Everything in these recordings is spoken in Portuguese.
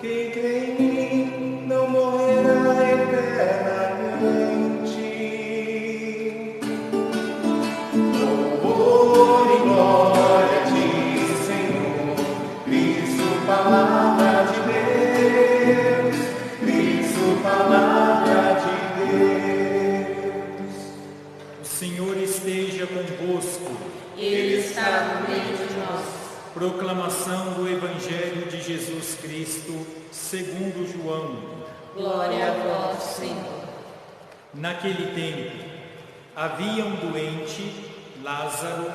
Quem crê em mim não morrerá eternamente. Louvor e glória a ti, Senhor, Cristo, palavra de Deus, Cristo, palavra de Deus. O Senhor esteja convosco. Ele está no meio de nós. Proclamação do Evangelho de Jesus Cristo, segundo João. Glória a vós, Senhor. Naquele tempo, havia um doente, Lázaro,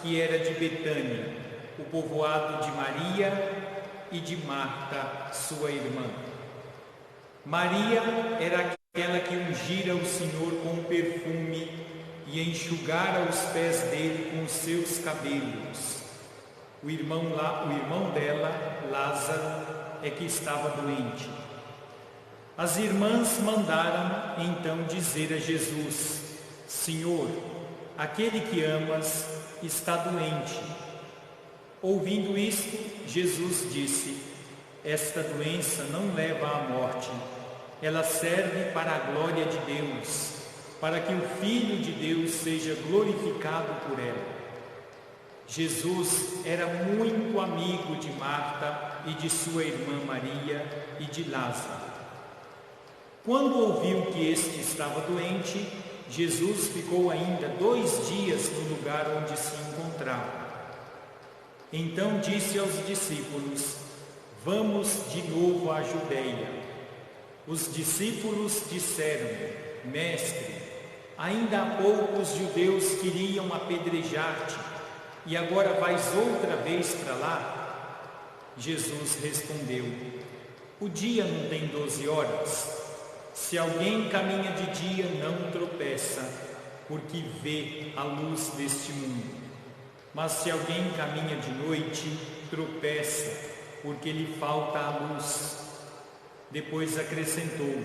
que era de Betânia, o povoado de Maria e de Marta, sua irmã. Maria era aquela que ungira o Senhor com perfume e enxugara os pés dele com os seus cabelos. O irmão dela, Lázaro, é que estava doente. As irmãs mandaram então dizer a Jesus: Senhor, aquele que amas está doente. Ouvindo isto, Jesus disse: esta doença não leva à morte, ela serve para a glória de Deus, para que o Filho de Deus seja glorificado por ela. Jesus era muito amigo de Marta e de sua irmã Maria e de Lázaro. Quando ouviu que este estava doente, Jesus ficou ainda 2 dias no lugar onde se encontrava. Então disse aos discípulos: vamos de novo à Judeia. Os discípulos disseram: Mestre, ainda há pouco os judeus queriam apedrejar-te, e agora vais outra vez para lá? Jesus respondeu: o dia não tem 12 horas? Se alguém caminha de dia, não tropeça, porque vê a luz deste mundo. Mas se alguém caminha de noite, tropeça, porque lhe falta a luz. Depois acrescentou: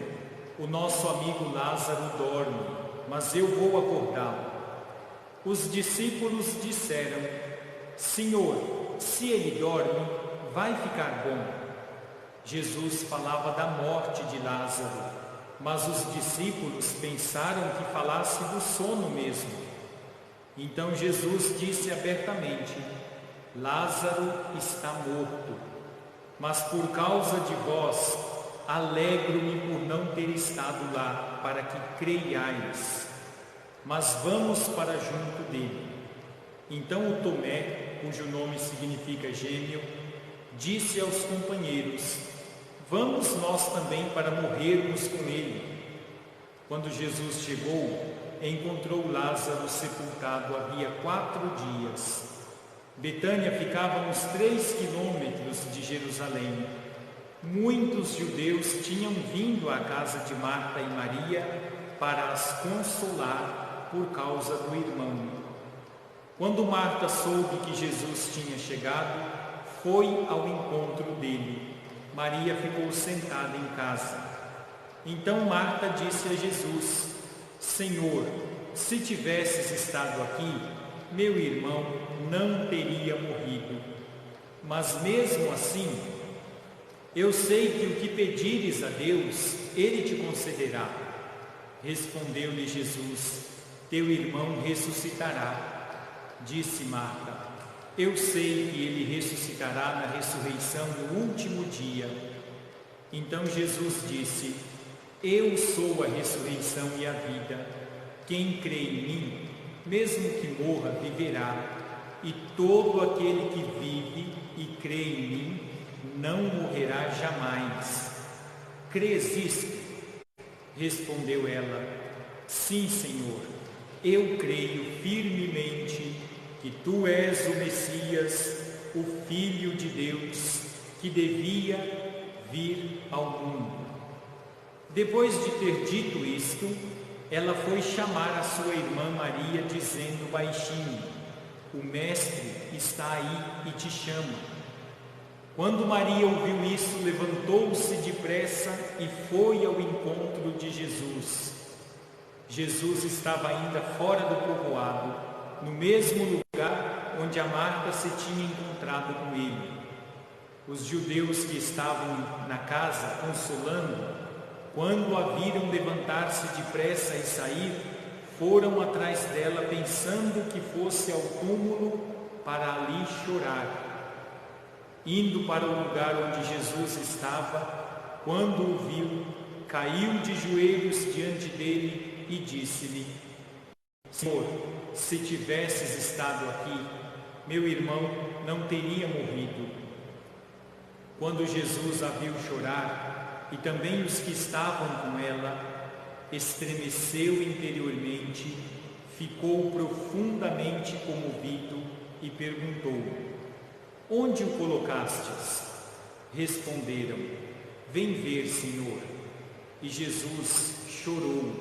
o nosso amigo Lázaro dorme, mas eu vou acordá-lo. Os discípulos disseram: Senhor, se ele dorme, vai ficar bom. Jesus falava da morte de Lázaro, mas os discípulos pensaram que falasse do sono mesmo. Então Jesus disse abertamente: Lázaro está morto, mas por causa de vós, alegro-me por não ter estado lá, para que creiais. Mas vamos para junto dele. Então o Tomé, cujo nome significa gêmeo, disse aos companheiros: vamos nós também para morrermos com ele. Quando Jesus chegou, encontrou Lázaro sepultado havia 4 dias. Betânia ficava uns 3 quilômetros de Jerusalém. Muitos judeus tinham vindo à casa de Marta e Maria para as consolar por causa do irmão. Quando Marta soube que Jesus tinha chegado, foi ao encontro dele. Maria ficou sentada em casa. Então Marta disse a Jesus: Senhor, se tivesses estado aqui, meu irmão não teria morrido. Mas mesmo assim, eu sei que o que pedires a Deus, Ele te concederá. Respondeu-lhe Jesus: teu irmão ressuscitará. Disse Marta: eu sei que ele ressuscitará na ressurreição no último dia. Então Jesus disse: eu sou a ressurreição e a vida. Quem crê em mim, mesmo que morra, viverá. E todo aquele que vive e crê em mim, não morrerá jamais. Crês isto? Respondeu ela: sim, Senhor, eu creio firmemente que tu és o Messias, o Filho de Deus, que devia vir ao mundo. Depois de ter dito isto, ela foi chamar a sua irmã Maria, dizendo baixinho: o Mestre está aí e te chama. Quando Maria ouviu isso, levantou-se depressa e foi ao encontro de Jesus. Jesus estava ainda fora do povoado, no mesmo lugar onde a Marta se tinha encontrado com ele. Os judeus que estavam na casa consolando, quando a viram levantar-se depressa e sair, foram atrás dela pensando que fosse ao túmulo para ali chorar. Indo para o lugar onde Jesus estava, quando o viu, caiu de joelhos diante dele e disse-lhe: Senhor, se tivesses estado aqui, meu irmão não teria morrido. Quando Jesus a viu chorar, e também os que estavam com ela, estremeceu interiormente, ficou profundamente comovido e perguntou: Onde o colocastes? Responderam: Vem ver, Senhor. E Jesus chorou.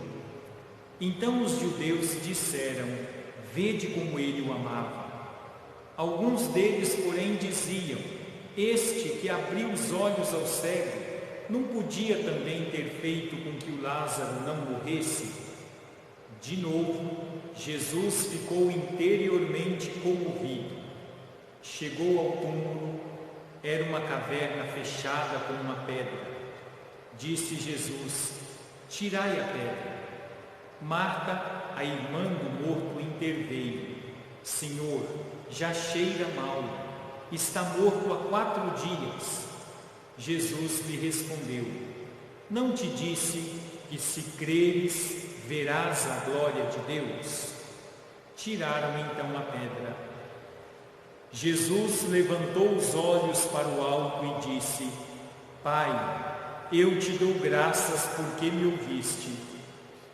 Então os judeus disseram: Vede como ele o amava. Alguns deles, porém, diziam: Este que abriu os olhos ao cego, não podia também ter feito com que o Lázaro não morresse? De novo, Jesus ficou interiormente comovido. Chegou ao túmulo, era uma caverna fechada com uma pedra. Disse Jesus: Tirai a pedra. Marta, a irmã do morto, interveio: Senhor, já cheira mal, está morto há 4 dias. Jesus lhe respondeu: Não te disse que se creres, verás a glória de Deus? Tiraram então a pedra. Jesus levantou os olhos para o alto e disse: Pai, eu te dou graças porque me ouviste.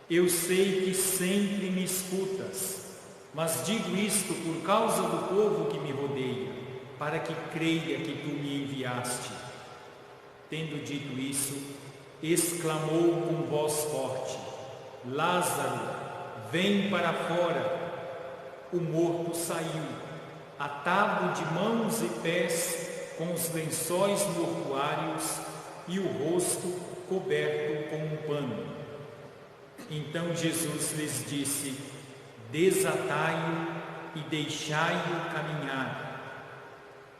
Eu sei que sempre me escutas, mas digo isto por causa do povo que me rodeia, para que creia que tu me enviaste. Tendo dito isso, exclamou com voz forte: Lázaro, vem para fora. O morto saiu, atado de mãos e pés com os lençóis mortuários e o rosto coberto com um pano. Então Jesus lhes disse: Desatai-o e deixai-o caminhar.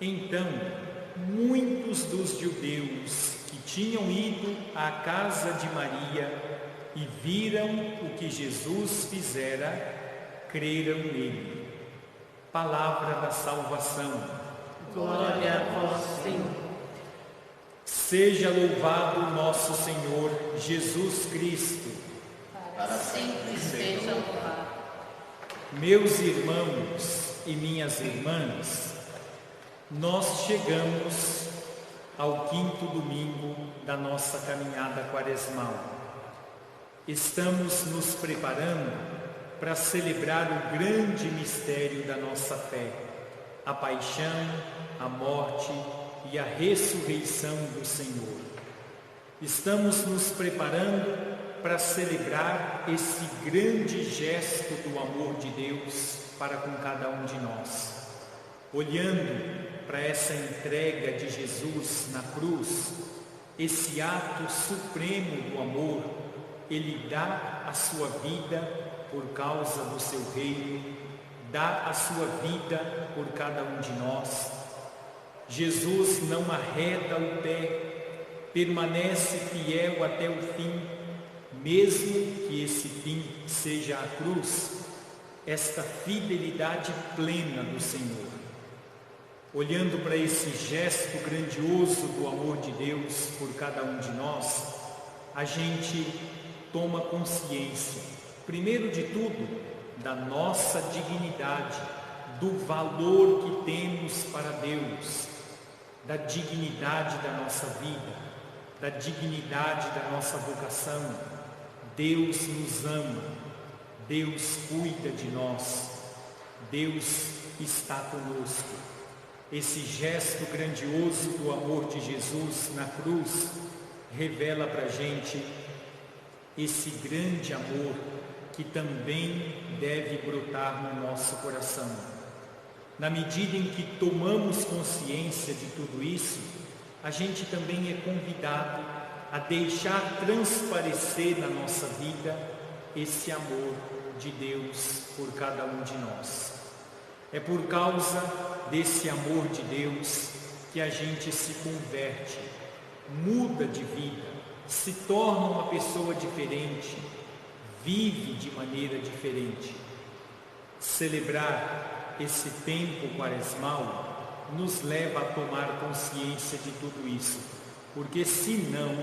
Então, muitos dos judeus que tinham ido à casa de Maria e viram o que Jesus fizera, creram nele. Palavra da salvação. Glória a vós, Senhor. Seja louvado nosso Senhor Jesus Cristo. Para sempre seja louvado. Meus irmãos e minhas irmãs, nós chegamos ao 5º domingo da nossa caminhada quaresmal. Estamos nos preparando para celebrar o grande mistério da nossa fé, a paixão, a morte e a ressurreição do Senhor. Estamos nos preparando para celebrar esse grande gesto do amor de Deus para com cada um de nós. Olhando para essa entrega de Jesus na cruz, esse ato supremo do amor, ele dá a sua vida por causa do seu reino, dá a sua vida por cada um de nós. Jesus não arreda o pé, permanece fiel até o fim, mesmo que esse fim seja a cruz, esta fidelidade plena do Senhor. Olhando para esse gesto grandioso do amor de Deus por cada um de nós, a gente toma consciência, primeiro de tudo, da nossa dignidade, do valor que temos para Deus, da dignidade da nossa vida, da dignidade da nossa vocação. Deus nos ama, Deus cuida de nós, Deus está conosco. Esse gesto grandioso do amor de Jesus na cruz revela para a gente esse grande amor que também deve brotar no nosso coração. Na medida em que tomamos consciência de tudo isso, a gente também é convidado a deixar transparecer na nossa vida esse amor de Deus por cada um de nós. É por causa desse amor de Deus que a gente se converte, muda de vida, se torna uma pessoa diferente, vive de maneira diferente. Celebrar esse tempo quaresmal nos leva a tomar consciência de tudo isso, porque senão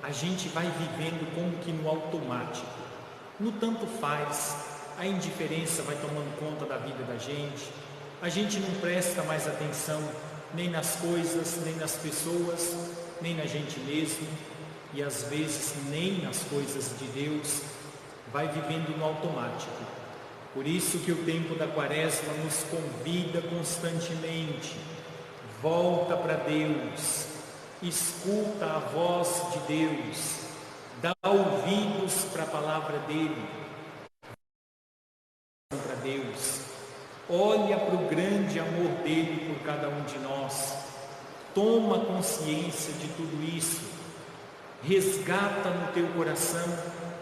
a gente vai vivendo como que no automático, no tanto faz, a indiferença vai tomando conta da vida da gente, a gente não presta mais atenção nem nas coisas, nem nas pessoas, nem na gente mesmo, e às vezes nem nas coisas de Deus, vai vivendo no automático. Por isso que o tempo da Quaresma nos convida constantemente, volta para Deus, escuta a voz de Deus, dá ouvidos para a palavra dele, para Deus, olha para o grande amor dele por cada um de nós, toma consciência de tudo isso, resgata no teu coração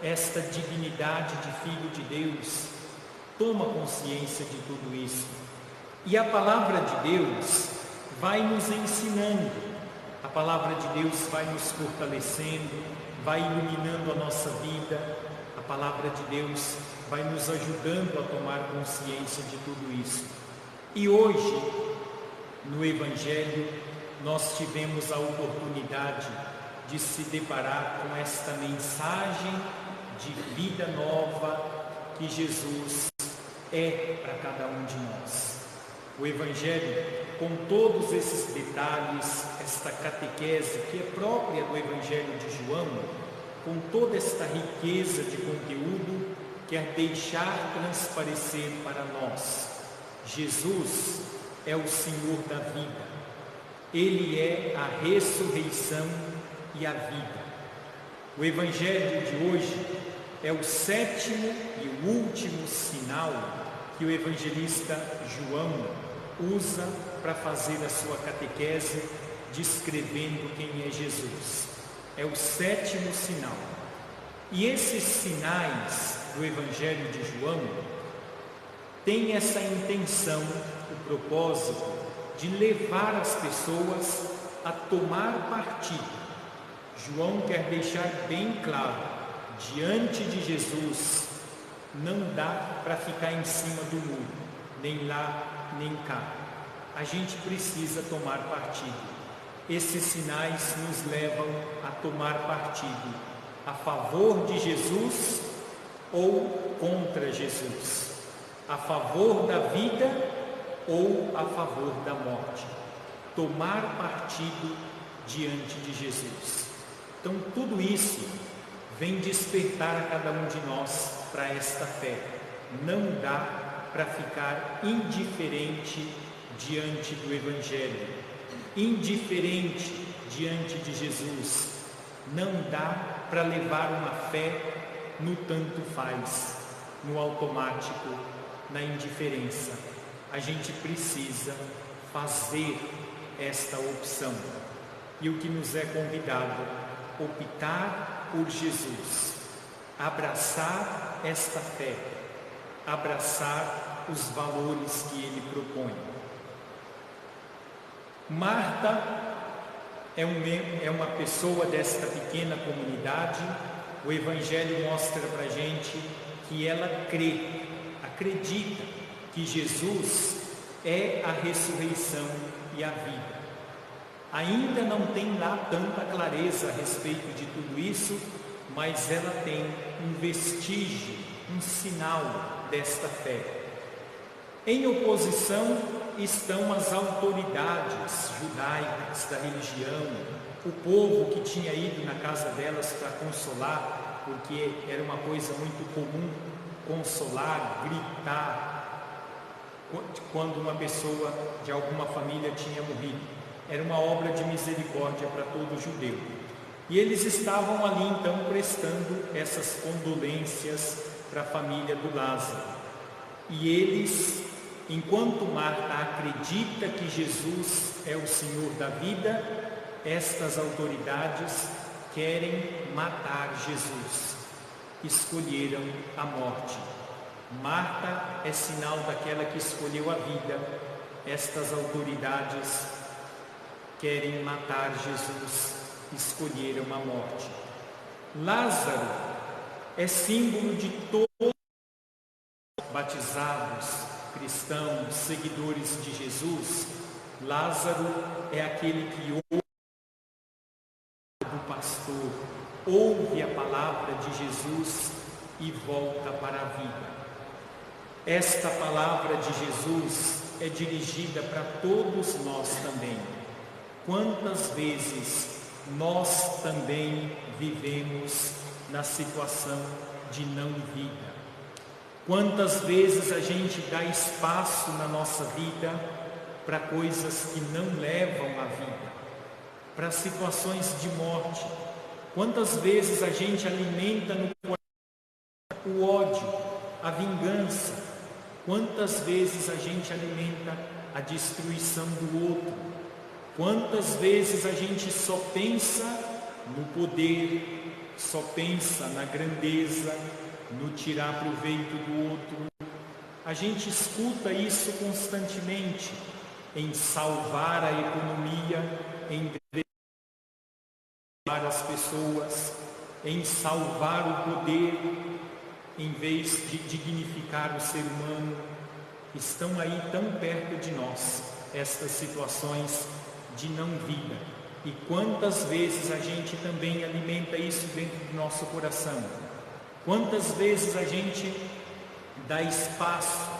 esta dignidade de filho de Deus, toma consciência de tudo isso. E a palavra de Deus vai nos ensinando, a palavra de Deus vai nos fortalecendo, vai iluminando a nossa vida, a palavra de Deus vai nos ajudando a tomar consciência de tudo isso. E hoje, no Evangelho, nós tivemos a oportunidade de se deparar com esta mensagem de vida nova que Jesus é para cada um de nós. O Evangelho, com todos esses detalhes, esta catequese que é própria do Evangelho de João, com toda esta riqueza de conteúdo, quer deixar transparecer para nós: Jesus é o Senhor da vida, Ele é a ressurreição e a vida. O Evangelho de hoje é o sétimo e o último sinal que o evangelista João usa para fazer a sua catequese, descrevendo quem é Jesus. É o sétimo sinal. E esses sinais do Evangelho de João têm essa intenção, o propósito de levar as pessoas a tomar partido. João quer deixar bem claro: diante de Jesus não dá para ficar em cima do muro, nem lá, nem cá. A gente precisa tomar partido. Esses sinais nos levam a tomar partido a favor de Jesus ou contra Jesus, a favor da vida ou a favor da morte. Tomar partido diante de Jesus. Então tudo isso vem despertar a cada um de nós para esta fé. Não dá para ficar indiferente diante do Evangelho, indiferente diante de Jesus. Não dá para levar uma fé no tanto faz, no automático, na indiferença. A gente precisa fazer esta opção. E o que nos é convidado? Optar por Jesus, abraçar esta fé, abraçar os valores que Ele propõe. Marta é uma pessoa desta pequena comunidade. O Evangelho mostra para a gente que ela crê, acredita que Jesus é a ressurreição e a vida. Ainda não tem lá tanta clareza a respeito de tudo isso, mas ela tem um vestígio, um sinal desta fé. Em oposição estão as autoridades judaicas da religião, o povo que tinha ido na casa delas para consolar, porque era uma coisa muito comum consolar, gritar, quando uma pessoa de alguma família tinha morrido. Era uma obra de misericórdia para todo judeu. E eles estavam ali então prestando essas condolências para a família do Lázaro. E eles, enquanto Marta acredita que Jesus é o Senhor da vida, estas autoridades querem matar Jesus. Escolheram a morte. Marta é sinal daquela que escolheu a vida. Estas autoridades querem matar Jesus, escolheram a morte. Lázaro é símbolo de todos os batizados, cristãos, seguidores de Jesus. Lázaro é aquele que ouve do pastor, ouve a palavra de Jesus e volta para a vida. Esta palavra de Jesus é dirigida para todos nós também. Quantas vezes nós também vivemos na situação de não vida? Quantas vezes a gente dá espaço na nossa vida para coisas que não levam à vida, para situações de morte? Quantas vezes a gente alimenta no coração o ódio, a vingança? Quantas vezes a gente alimenta a destruição do outro? Quantas vezes a gente só pensa no poder, só pensa na grandeza, no tirar proveito do outro? A gente escuta isso constantemente, em salvar a economia, em salvar as pessoas, em salvar o poder, em vez de dignificar o ser humano. Estão aí tão perto de nós, estas situações de não vida. E quantas vezes a gente também alimenta isso dentro do nosso coração? Quantas vezes a gente dá espaço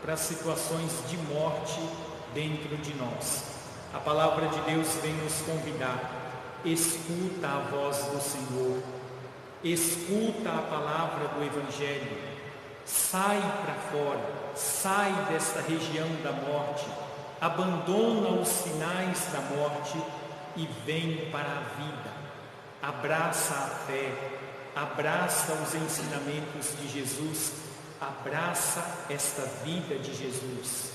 para situações de morte dentro de nós? A palavra de Deus vem nos convidar: escuta a voz do Senhor, escuta a palavra do Evangelho, sai para fora, sai desta região da morte, abandona os sinais da morte e vem para a vida. Abraça a fé, abraça os ensinamentos de Jesus, abraça esta vida de Jesus.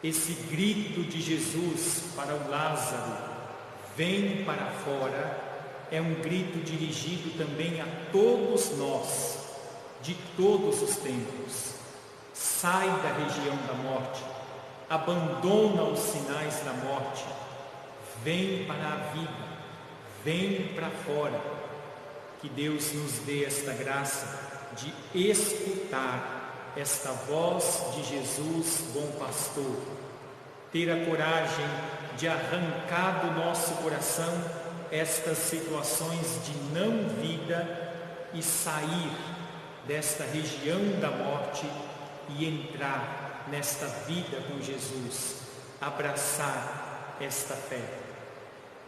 Esse grito de Jesus para o Lázaro, vem para fora, é um grito dirigido também a todos nós, de todos os tempos. Sai da região da morte, abandona os sinais da morte, vem para a vida, vem para fora. Que Deus nos dê esta graça de escutar esta voz de Jesus, bom pastor, ter a coragem de arrancar do nosso coração estas situações de não vida e sair desta região da morte e entrar nesta vida com Jesus, abraçar esta fé.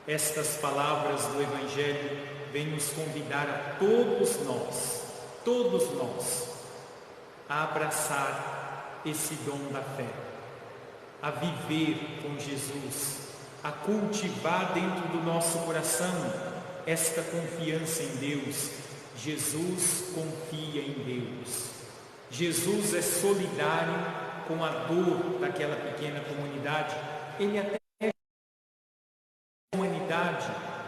Estas palavras do Evangelho vêm nos convidar a todos nós, a abraçar esse dom da fé, a viver com Jesus, a cultivar dentro do nosso coração esta confiança em Deus. Jesus confia em Deus. Jesus é solidário com a dor daquela pequena comunidade. Ele até a humanidade,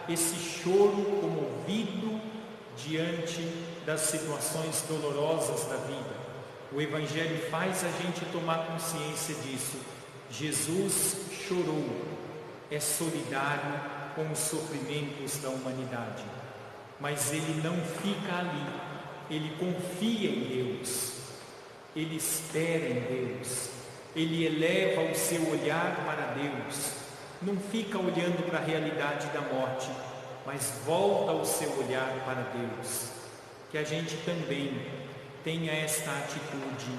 esse choro comovido diante das situações dolorosas da vida. O Evangelho faz a gente tomar consciência disso. Jesus chorou, é solidário com os sofrimentos da humanidade, mas ele não fica ali, ele confia em Deus, ele espera em Deus, ele eleva o seu olhar para Deus, não fica olhando para a realidade da morte, mas volta o seu olhar para Deus. Que a gente também tenha esta atitude,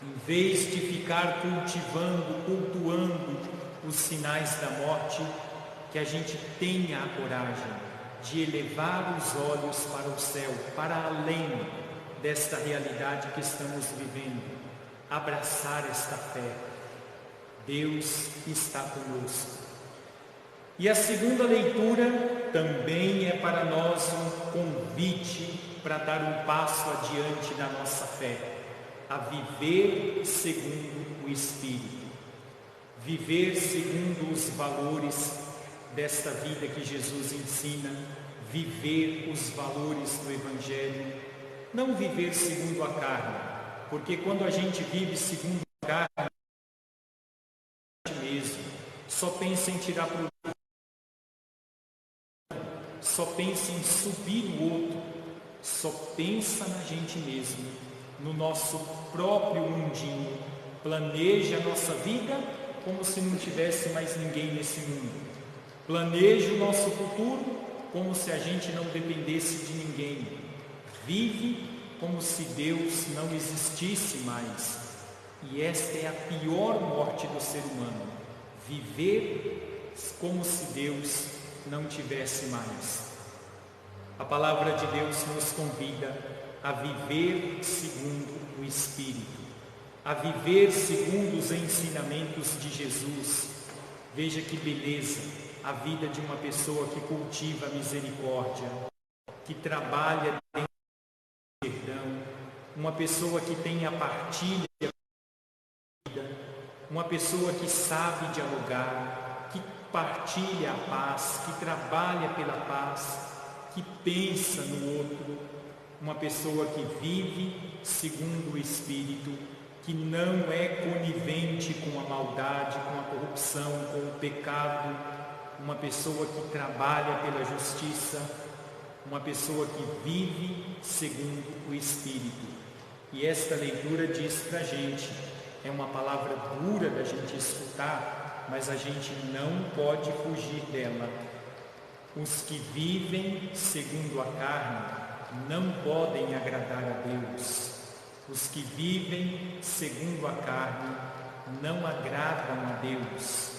em vez de ficar cultuando os sinais da morte, que a gente tenha a coragem de elevar os olhos para o céu, para além desta realidade que estamos vivendo, abraçar esta fé. Deus está conosco. E a segunda leitura também é para nós um convite para dar um passo adiante da nossa fé, a viver segundo o Espírito, viver segundo os valores desta vida que Jesus ensina, viver os valores do Evangelho, não viver segundo a carne, porque quando a gente vive segundo a carne, só pensa em tirar proveito, só pensa em subir o outro, só pensa na gente mesmo, no nosso próprio mundinho, planeja a nossa vida como se não tivesse mais ninguém nesse mundo, planeja o nosso futuro como se a gente não dependesse de ninguém, vive como se Deus não existisse mais. E esta é a pior morte do ser humano, viver como se Deus não tivesse mais. A palavra de Deus nos convida a viver segundo o Espírito, a viver segundo os ensinamentos de Jesus. Veja que beleza a vida de uma pessoa que cultiva a misericórdia, que trabalha dentro do perdão, uma pessoa que tem a partilha, uma pessoa que sabe dialogar, que partilha a paz, que trabalha pela paz, que pensa no outro, uma pessoa que vive segundo o Espírito, que não é conivente com a maldade, com a corrupção, com o pecado, uma pessoa que trabalha pela justiça, uma pessoa que vive segundo o Espírito. E esta leitura diz para a gente, é uma palavra dura da gente escutar, mas a gente não pode fugir dela. Os que vivem segundo a carne não podem agradar a Deus. Os que vivem segundo a carne não agradam a Deus.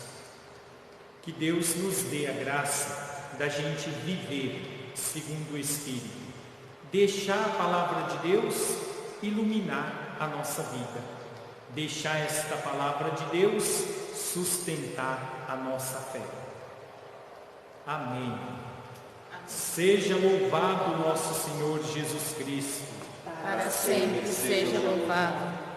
Que Deus nos dê a graça da gente viver segundo o Espírito. Deixar a palavra de Deus iluminar a nossa vida. Deixar esta palavra de Deus sustentar a nossa fé. Amém. Seja louvado nosso Senhor Jesus Cristo. Para sempre seja louvado.